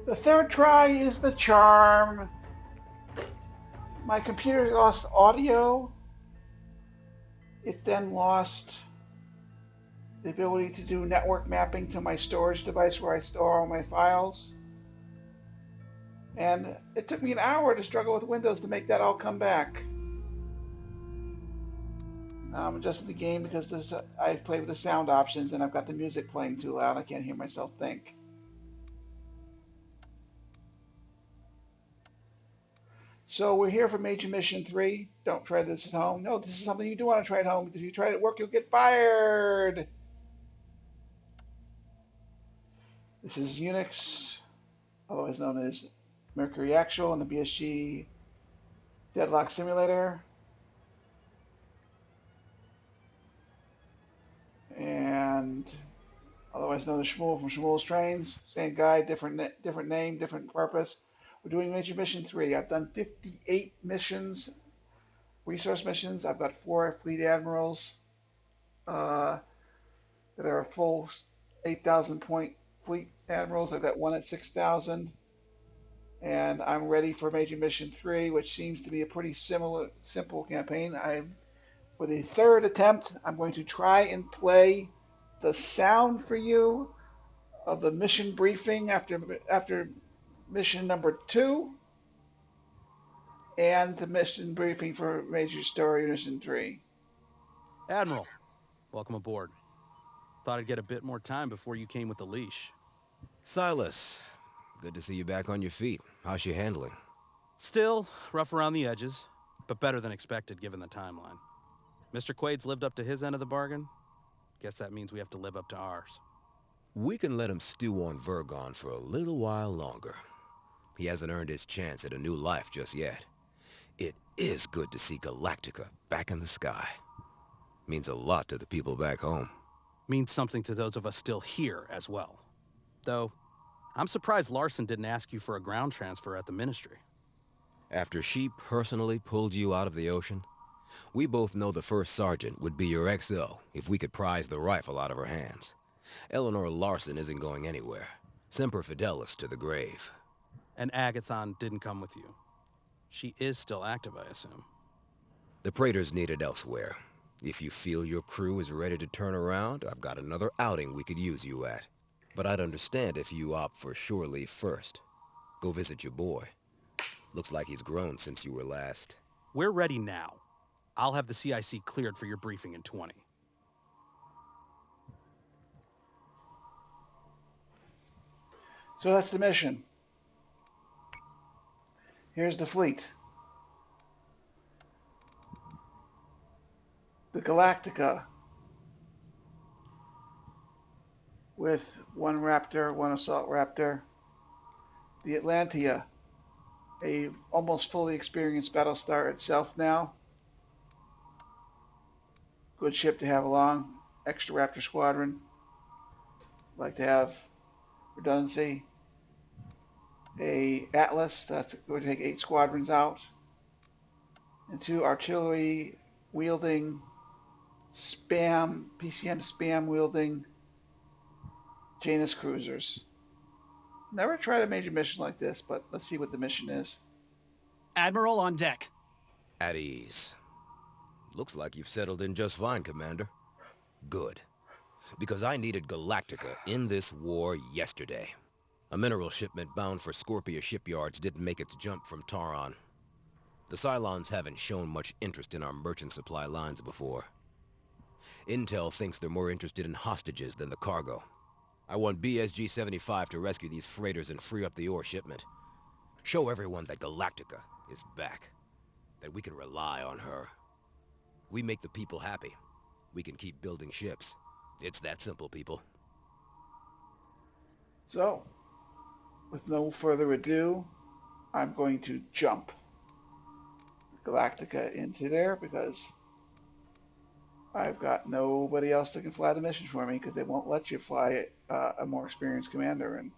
The third try is the charm. My computer lost audio. It then lost the ability to do network mapping to my storage device where I store all my files. And it took me an hour to struggle with Windows to make that all come back. Now I'm adjusting the game because I play with the sound options and I've got the music playing too loud. I can't hear myself think. So we're here for Major Mission 3. Don't try this at home. No, this is something you do want to try at home. If you try it at work, you'll get fired. This is Unix, otherwise known as Mercury Actual, and the BSG Deadlock Simulator. And otherwise known as Shmuel from Shmuel's Trains. Same guy, different name, different purpose. We're doing Major Mission 3. I've done 58 missions, resource missions. I've got 4 fleet admirals that are a full 8,000 point fleet admirals. I've got one at 6,000. And I'm ready for Major Mission 3, which seems to be a pretty simple campaign. For the third attempt, I'm going to try and play the sound for you of the mission briefing after mission number 2 and the mission briefing for Major Story Mission 3. Admiral, welcome aboard. Thought I'd get a bit more time before you came with the leash. Silas, good to see you back on your feet. How's she handling? Still rough around the edges, but better than expected given the timeline. Mr. Quaid's lived up to his end of the bargain. Guess that means we have to live up to ours. We can let him stew on Vergon for a little while longer. He hasn't earned his chance at a new life just yet. It is good to see Galactica back in the sky. Means a lot to the people back home. Means something to those of us still here as well. Though, I'm surprised Larson didn't ask you for a ground transfer at the Ministry. After she personally pulled you out of the ocean, we both know the first sergeant would be your XO if we could prise the rifle out of her hands. Eleanor Larson isn't going anywhere. Semper Fidelis to the grave. And Agathon didn't come with you. She is still active, I assume. The Praetor's needed elsewhere. If you feel your crew is ready to turn around, I've got another outing we could use you at. But I'd understand if you opt for shore leave first. Go visit your boy. Looks like he's grown since you were last. We're ready now. I'll have the CIC cleared for your briefing in 20. So that's the mission. Here's the fleet. The Galactica with 1 Raptor, 1 Assault Raptor. The Atlantia, a almost fully experienced Battlestar itself now. Good ship to have along. Extra Raptor Squadron. Like to have redundancy. A Atlas, that's going to take 8 squadrons out. And 2 artillery wielding PCM spam wielding Janus cruisers. Never tried a major mission like this, but let's see what the mission is. Admiral on deck. At ease. Looks like you've settled in just fine, Commander. Good. Because I needed Galactica in this war yesterday. A mineral shipment bound for Scorpia shipyards didn't make its jump from Taron. The Cylons haven't shown much interest in our merchant supply lines before. Intel thinks they're more interested in hostages than the cargo. I want BSG 75 to rescue these freighters and free up the ore shipment. Show everyone that Galactica is back. That we can rely on her. We make the people happy. We can keep building ships. It's that simple, people. So, with no further ado, I'm going to jump Galactica into there because I've got nobody else that can fly the mission for me because they won't let you fly a more experienced commander. And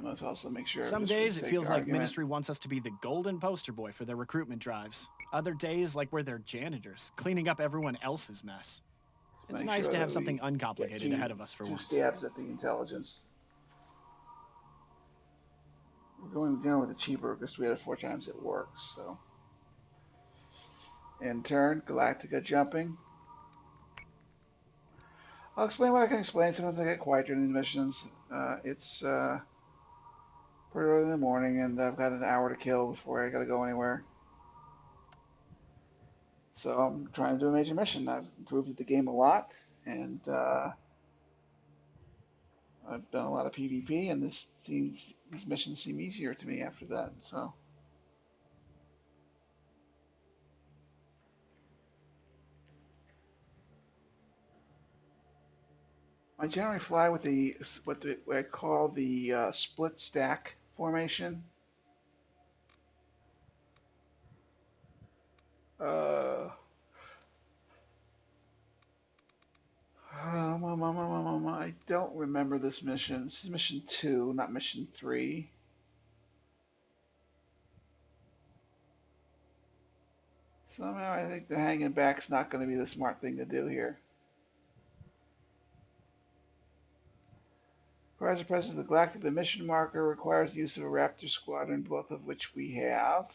let's also make sure. Some days it feels like Ministry wants us to be the golden poster boy for their recruitment drives. Other days like we're their janitors, cleaning up everyone else's mess. It's Make nice sure to that have something we get uncomplicated ahead of us for two once. stabs at the intelligence. We're going down with the cheaper because we had it 4 times it works. So, in turn, Galactica jumping. I'll explain what I can explain. Sometimes I get quiet during these missions. It's pretty early in the morning, and I've got an hour to kill before I got to go anywhere. So I'm trying to do a major mission. I've improved the game a lot, and I've done a lot of PvP, and these missions seem easier to me after that. So I generally fly with what I call the split stack formation. Uh, I don't remember this mission. This is mission 2, not mission 3. Somehow I think the hanging back's not going to be the smart thing to do here. Requires the presence of the Galactic. The mission marker requires the use of a Raptor squadron, both of which we have.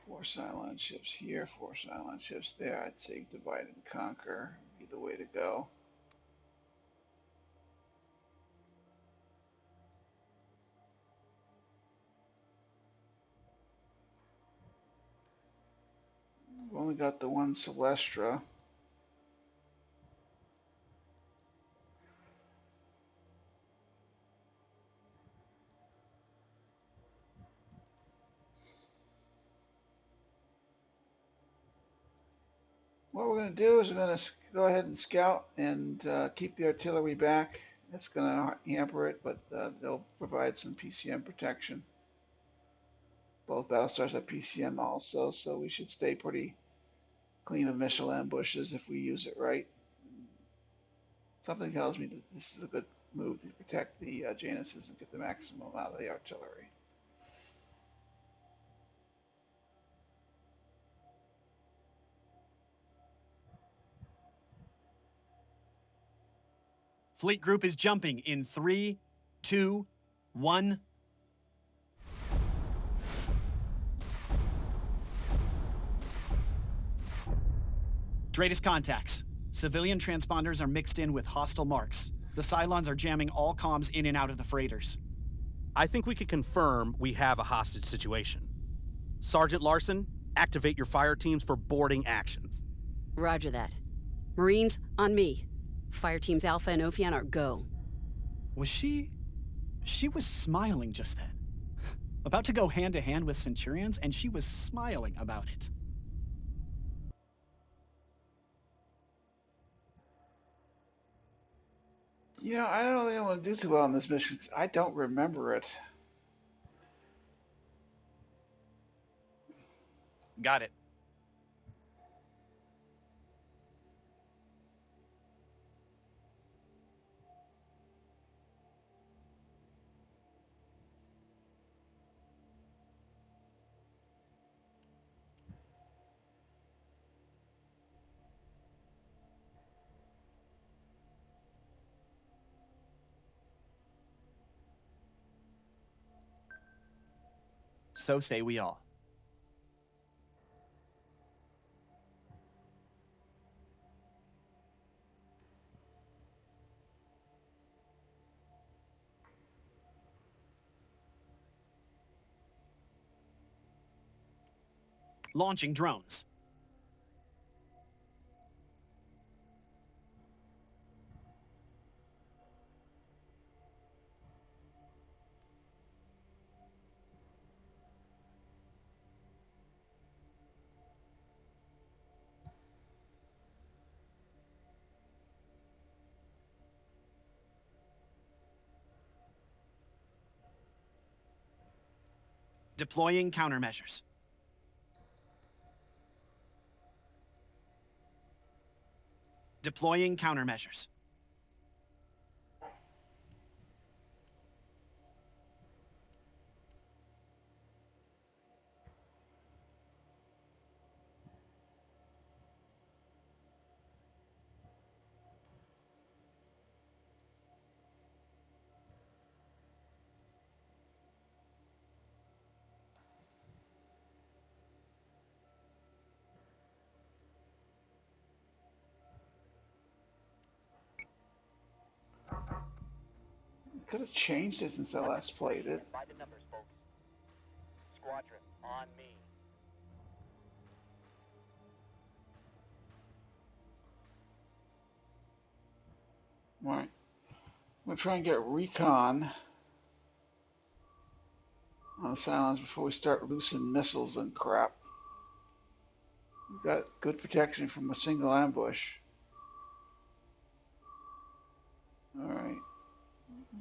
Four Cylon ships here, 4 Cylon ships there. I'd say divide and conquer would be the way to go. We've only got the one Celestra. What we're going to do is we're going to go ahead and scout and keep the artillery back. It's going to hamper it, but they'll provide some PCM protection. Both Battlestars have PCM also, so we should stay pretty clean of missile ambushes if we use it right. Something tells me that this is a good move to protect the Januses and get the maximum out of the artillery. Fleet group is jumping in 3, 2, 1. Straightest contacts. Civilian transponders are mixed in with hostile marks. The Cylons are jamming all comms in and out of the freighters. I think we can confirm we have a hostage situation. Sergeant Larson, activate your fire teams for boarding actions. Roger that. Marines, on me. Fire teams Alpha and Ophion are go. Was she was smiling just then. About to go hand to hand with Centurions, and she was smiling about it. You know, I don't really want to do too well on this mission because I don't remember it. Got it. So say we all. Launching drones. Deploying countermeasures. Deploying countermeasures. Could have changed it since I last played it. By the numbers, folks. Squadron, on me. Alright. I'm going to try and get recon on the Silence before we start loosing missiles and crap. We've got good protection from a single ambush. Alright.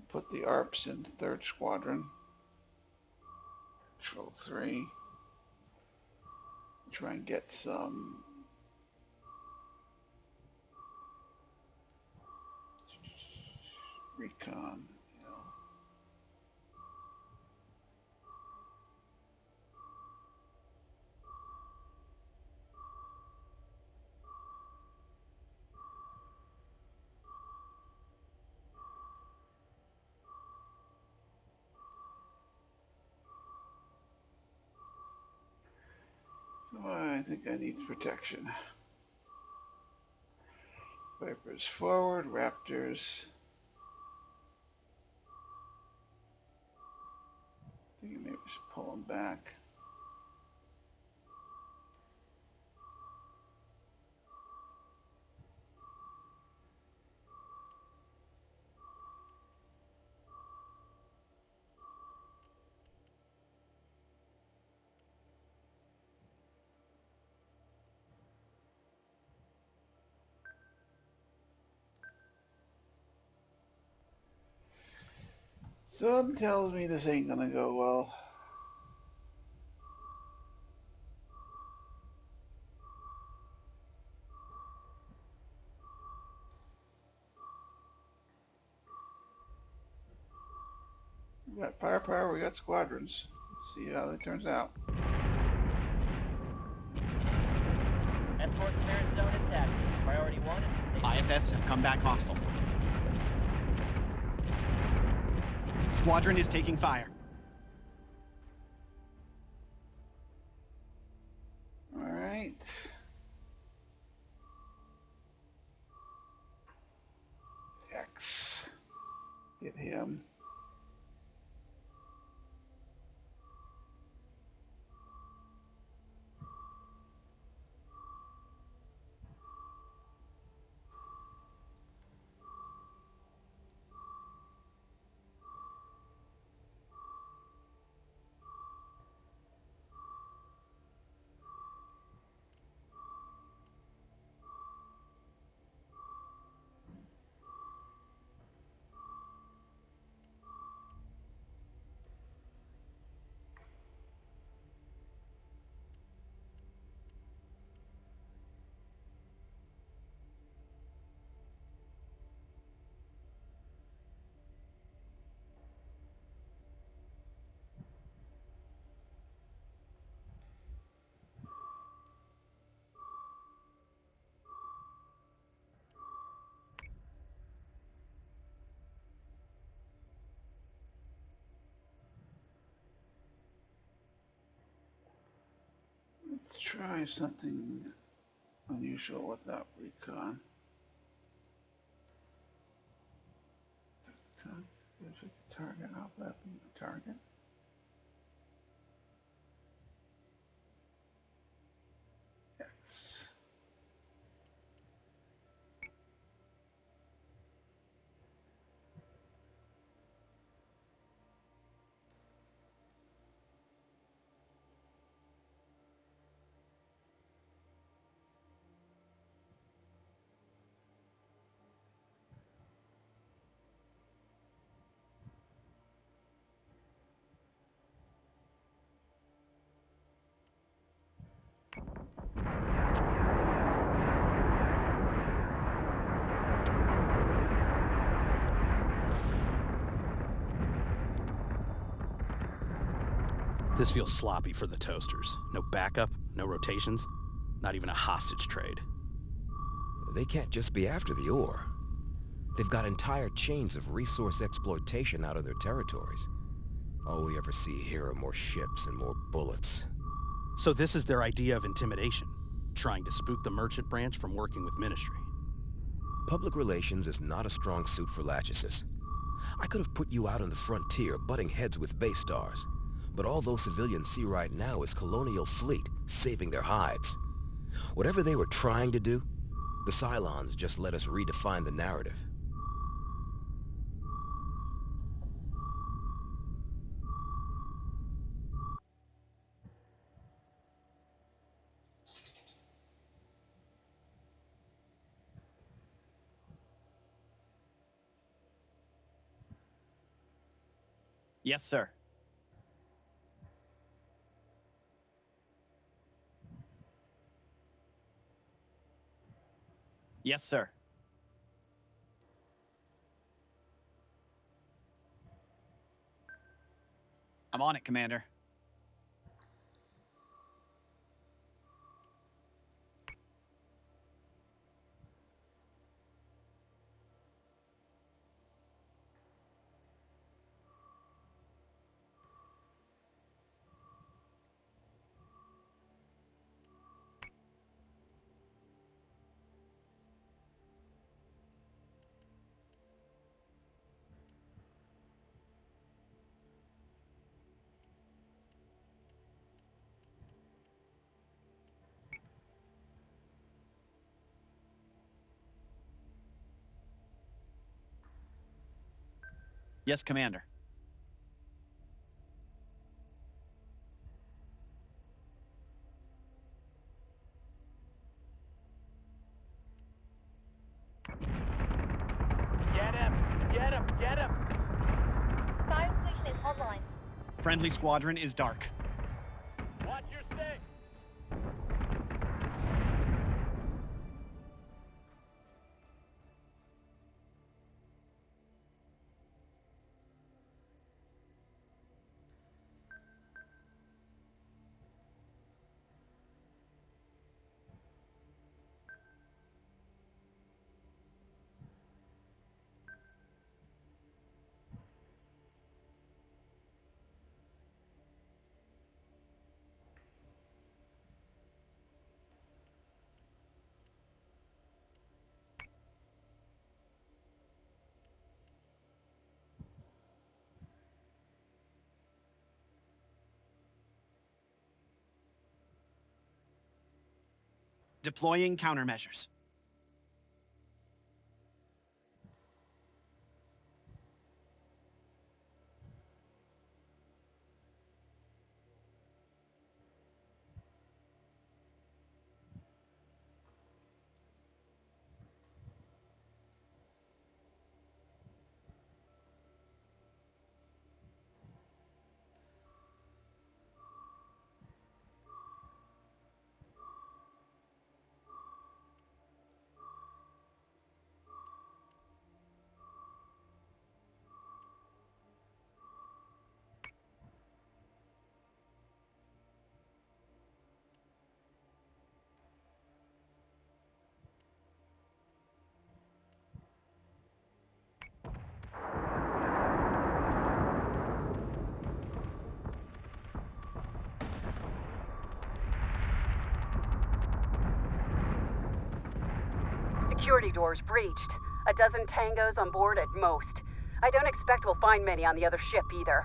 Put the ARPs in 3rd Squadron. Control 3. Try and get some recon. So I think I need protection. Vipers forward, Raptors. I think maybe we should pull them back. Something tells me this ain't gonna go well. We got firepower, we got squadrons. Let's see how that turns out. Escort clearance zone intact. Priority 1 is IFFs have come back hostile. Squadron is taking fire. All right. X. Hit him. Let's try something unusual with that recon. Target, I'll let me target. X. This feels sloppy for the Toasters. No backup, no rotations, not even a hostage trade. They can't just be after the ore. They've got entire chains of resource exploitation out of their territories. All we ever see here are more ships and more bullets. So this is their idea of intimidation, trying to spook the merchant branch from working with Ministry. Public relations is not a strong suit for Lachesis. I could have put you out on the frontier, butting heads with base stars. But all those civilians see right now is Colonial Fleet saving their hides. Whatever they were trying to do, the Cylons just let us redefine the narrative. Yes, sir. Yes, sir. I'm on it, Commander. Yes, Commander. Get him! Get him! Get him! Fire station is online. Friendly squadron is dark. Watch your step! Deploying countermeasures. Security doors breached. A dozen tangos on board at most. I don't expect we'll find many on the other ship either.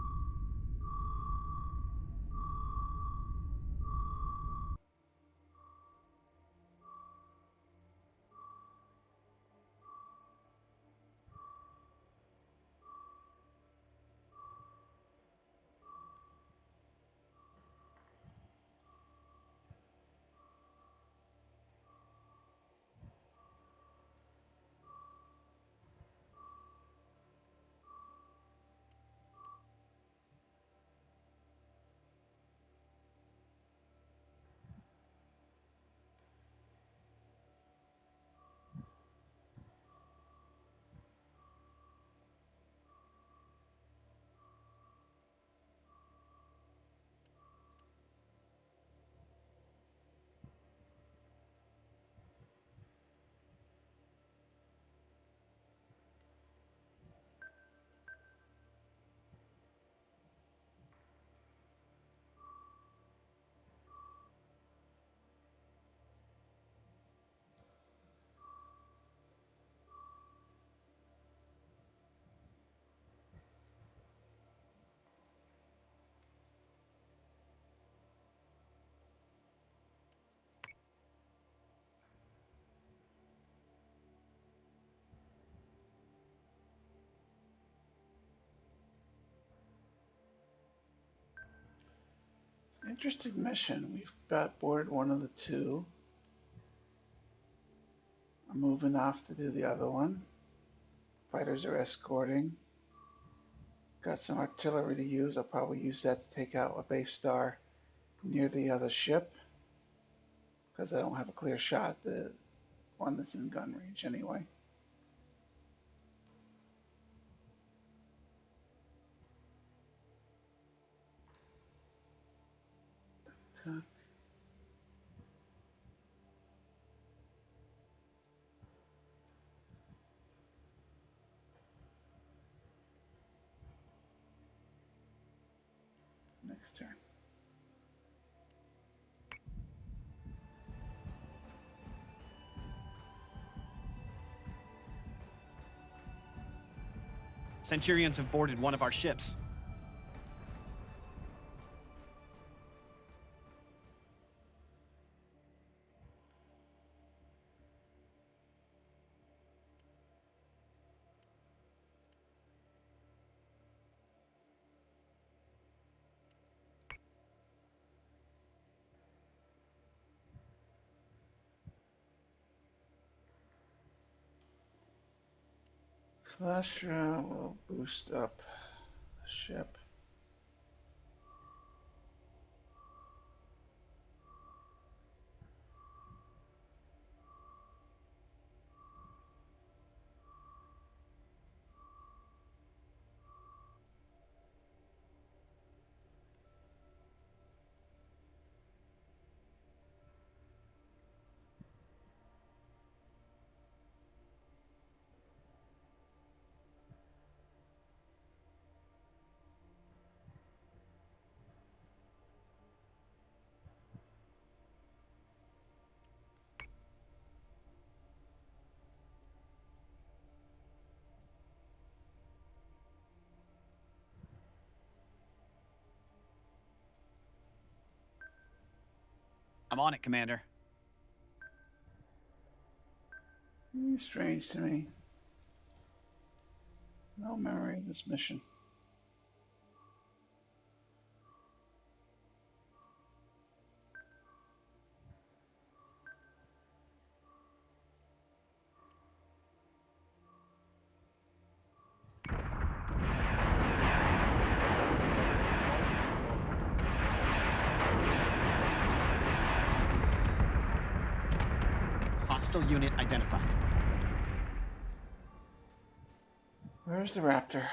Interesting mission. We've got boarded one of the two. I'm moving off to do the other one. Fighters are escorting. Got some artillery to use. I'll probably use that to take out a base star near the other ship, because I don't have a clear shot at the one that's in gun range anyway. So, next turn. Centurions have boarded one of our ships. Celestia will boost up the ship. I'm on it, Commander. Strange to me. No memory of this mission. Hostile unit identified. Where's the Raptor?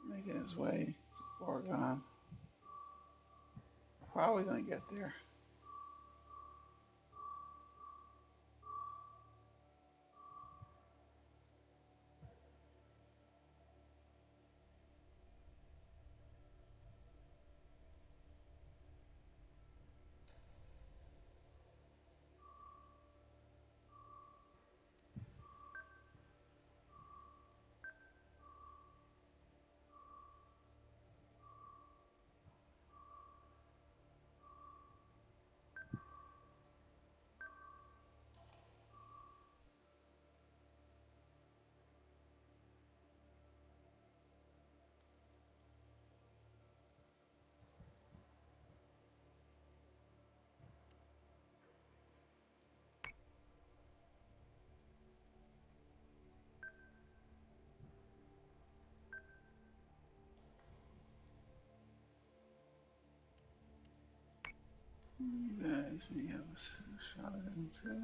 Making his way to Oregon. Probably gonna get there. You guys, we have a shot at him too.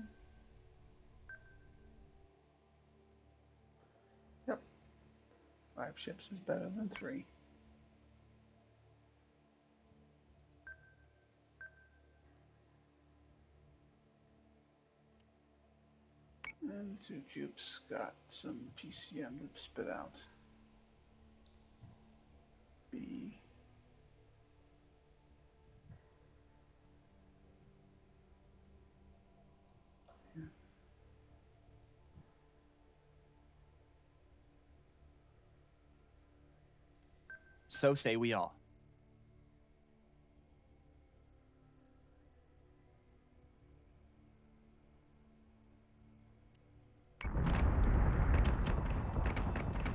Yep. 5 ships is better than 3. And the 2 cubes got some PCM to spit out. B. Yeah. So say we all.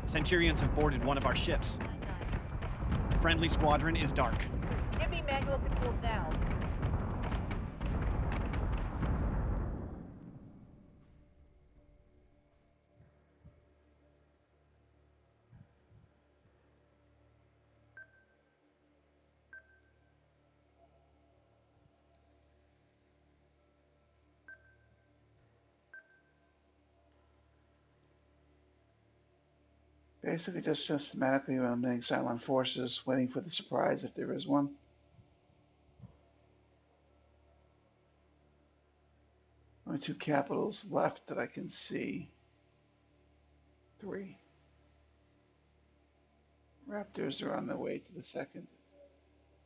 Centurions have boarded one of our ships. Friendly squadron is dark. Give me manual controls now. Basically just systematically eliminating Cylon forces, waiting for the surprise if there is one. Only 2 capitals left that I can see. 3. Raptors are on their way to the second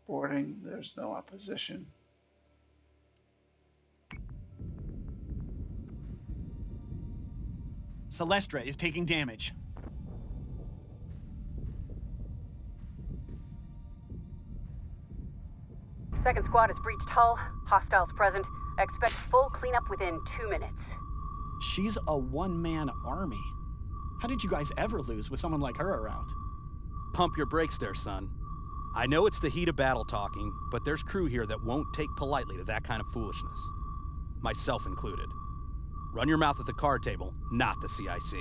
boarding. There's no opposition. Celestra is taking damage. Second squad has breached hull. Hostiles present. Expect full cleanup within 2 minutes. She's a one-man army. How did you guys ever lose with someone like her around? Pump your brakes there, son. I know it's the heat of battle talking, but there's crew here that won't take politely to that kind of foolishness. Myself included. Run your mouth at the card table, not the CIC.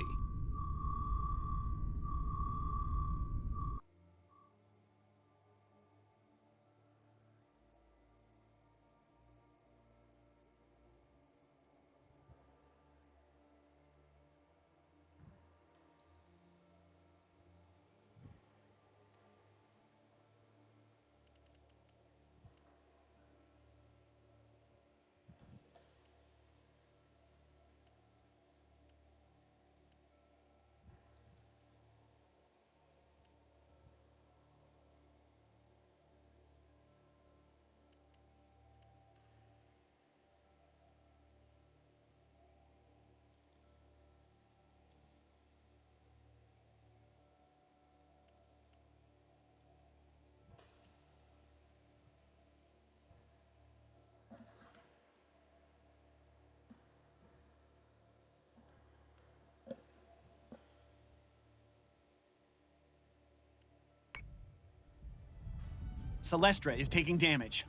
Celestra is taking damage.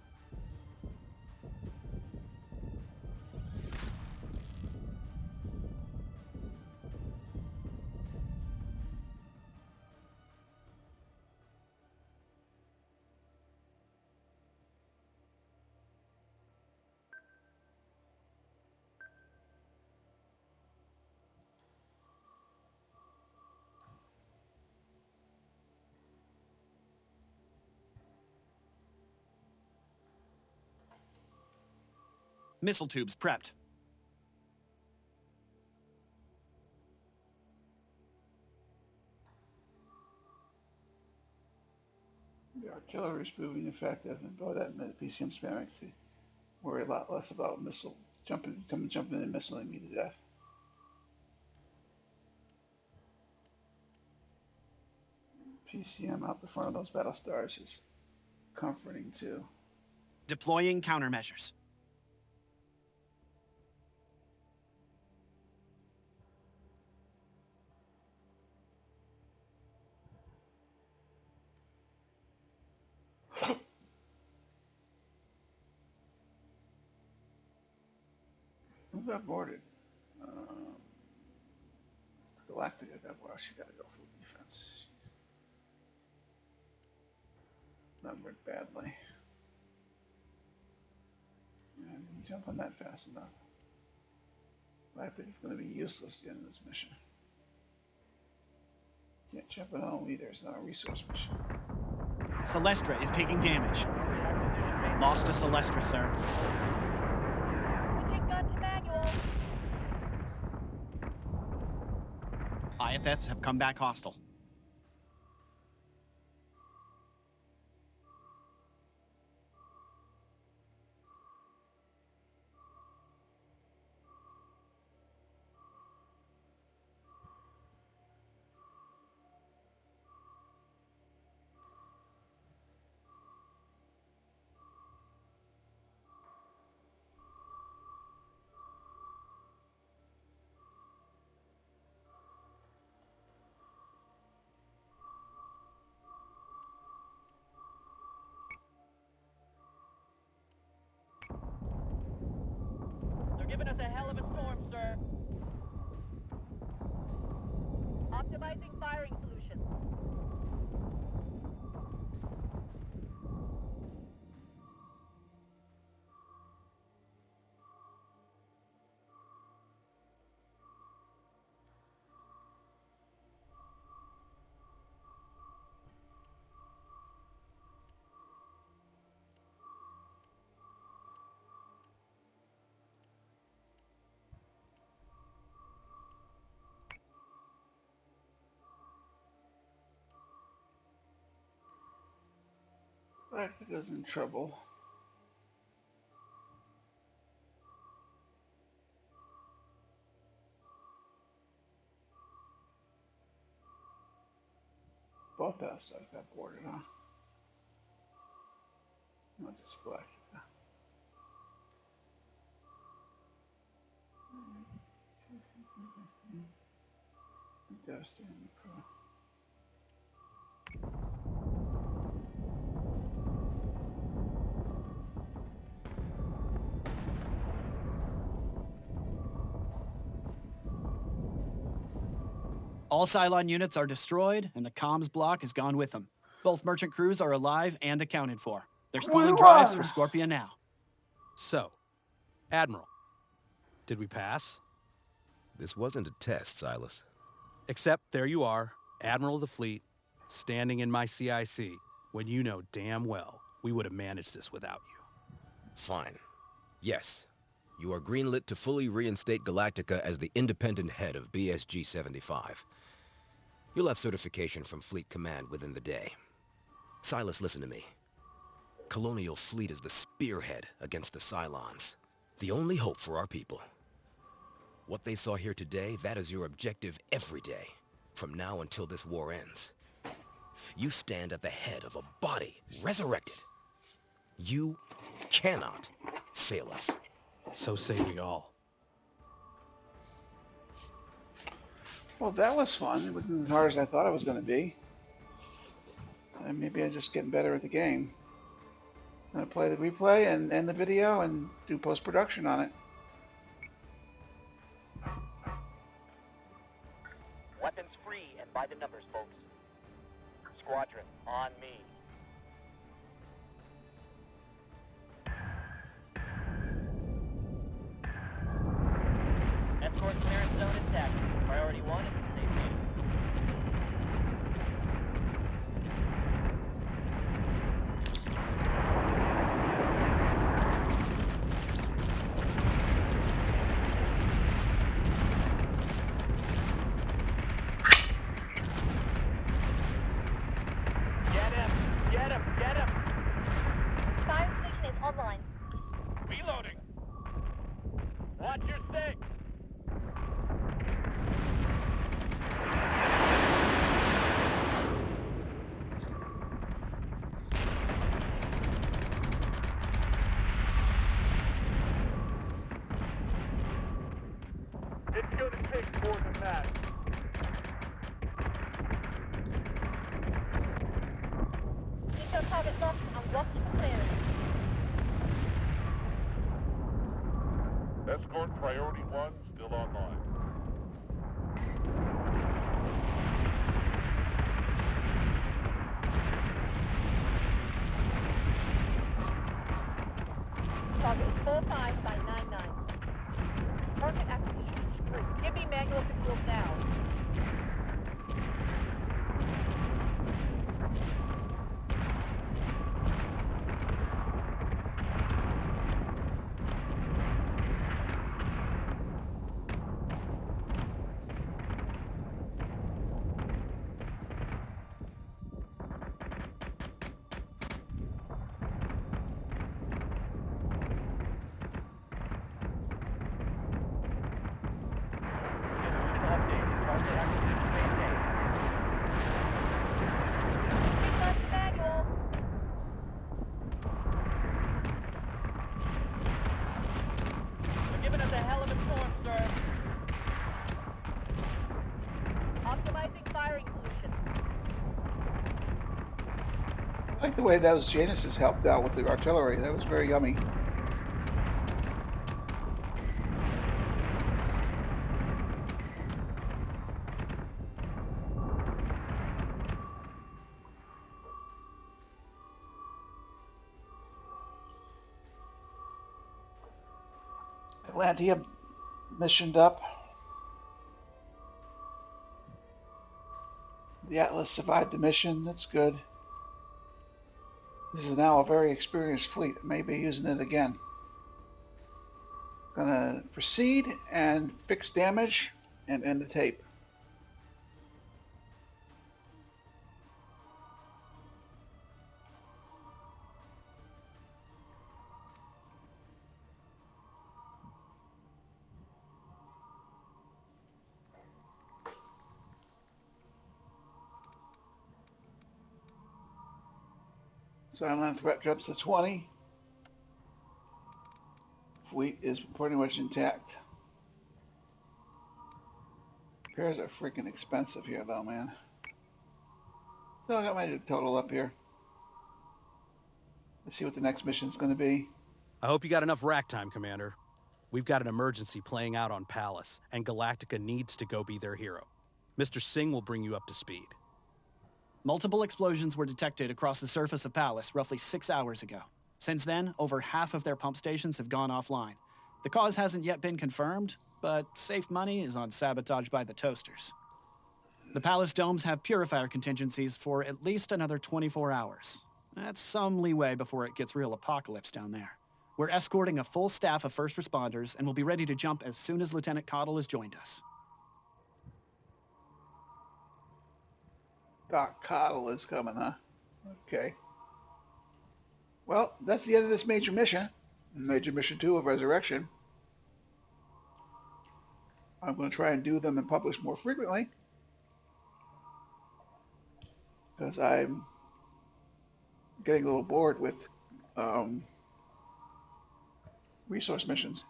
Missile tubes prepped. The artillery is proving effective, and by that PCM spamming, worry a lot less about someone jumping in and missiling me to death. PCM out the front of those battle stars is comforting too. Deploying countermeasures. Who got boarded? It's Galactica got boarded. She's got to go full defense. She's numbered badly. Yeah, I didn't jump on that fast enough. Galactica's going to be useless at the end of this mission. Can't jump it home either. It's not a resource mission. Celestra is taking damage. Lost to Celestra, sir. Switching gun to manual. IFFs have come back hostile. Galactica's in trouble. Both outside got boarded, huh? Not just Galactica. Devastating. All Cylon units are destroyed, and the comms block is gone with them. Both merchant crews are alive and accounted for. They're spooling drives for Scorpia now. So, Admiral, did we pass? This wasn't a test, Silas. Except there you are, Admiral of the Fleet, standing in my CIC, when you know damn well we would have managed this without you. Fine. Yes, you are greenlit to fully reinstate Galactica as the independent head of BSG 75. You'll have certification from Fleet Command within the day. Silas, listen to me. Colonial Fleet is the spearhead against the Cylons. The only hope for our people. What they saw here today, that is your objective every day, from now until this war ends. You stand at the head of a body resurrected. You cannot fail us. So say we all. Well, that was fun. It wasn't as hard as I thought it was going to be. And maybe I'm just getting better at the game. I'm going to play the replay and end the video and do post-production on it. Weapons free and by the numbers, folks. Squadron, on me. Escort clearance zone intact. Priority 1 is safe zone. Get him! Get him! Get him! Fire station is online. Reloading! Watch your six! It's gonna take more than that. Eco target locked and watch for clearance. Escort priority 1 still online. Target is 45 by 99. Target acquisition screwed. Give me manual control now. I like the way those Januses helped out with the artillery. That was very yummy. Atlantia missioned up. The Atlas survived the mission. That's good. This is now a very experienced fleet. Maybe using it again. Gonna proceed and fix damage and end the tape. Cylon threat drops to 20. Fleet is pretty much intact. Repairs are freaking expensive here, though, man. So I got my total up here. Let's see what the next mission's going to be. I hope you got enough rack time, Commander. We've got an emergency playing out on Palace, and Galactica needs to go be their hero. Mr. Singh will bring you up to speed. Multiple explosions were detected across the surface of Palace roughly 6 hours ago. Since then, over half of their pump stations have gone offline. The cause hasn't yet been confirmed, but safe money is on sabotage by the toasters. The Palace domes have purifier contingencies for at least another 24 hours. That's some leeway before it gets real apocalypse down there. We're escorting a full staff of first responders and will be ready to jump as soon as Lieutenant Cottle has joined us. Doc Cottle is coming, huh? Okay. Well, that's the end of this major mission. Major Mission 2 of Resurrection. I'm going to try and do them and publish more frequently, because I'm getting a little bored with resource missions.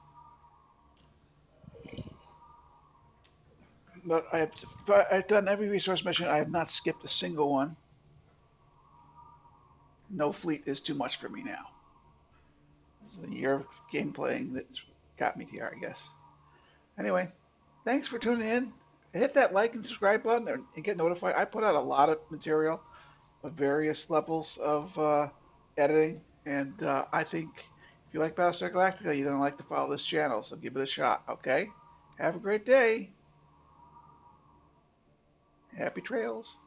But I've done every resource mission. I have not skipped a single one. No fleet is too much for me now. This is a year of game playing that's got me here, I guess. Anyway, thanks for tuning in. Hit that like and subscribe button and get notified. I put out a lot of material of various levels of editing, and I think if you like Battlestar Galactica, you're going to like to follow this channel, so give it a shot, okay? Have a great day. Happy trails.